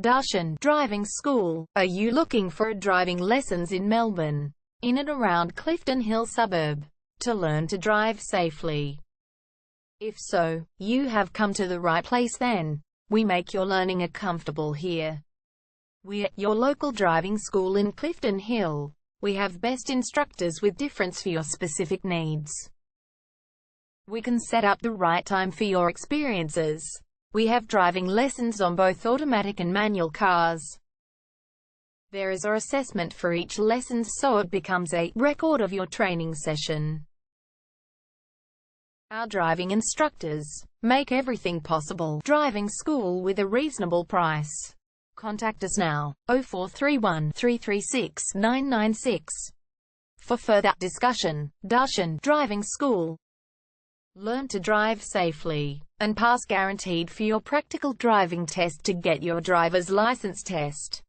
Darshan Driving School. Are you looking for driving lessons in Melbourne, in and around Clifton Hill suburb, to learn to drive safely? If so, you have come to the right place then. We make your learning comfortable here. We're your local driving school in Clifton Hill. We have best instructors with difference for your specific needs. We can set up the right time for your experiences. We have driving lessons on both automatic and manual cars. There is an assessment for each lesson, so it becomes a record of your training session. Our driving instructors make everything possible. Driving school with a reasonable price. Contact us now, 0431 336 996. For further discussion. Darshan Driving School. Learn to drive safely and pass guaranteed for your practical driving test to get your driver's license test.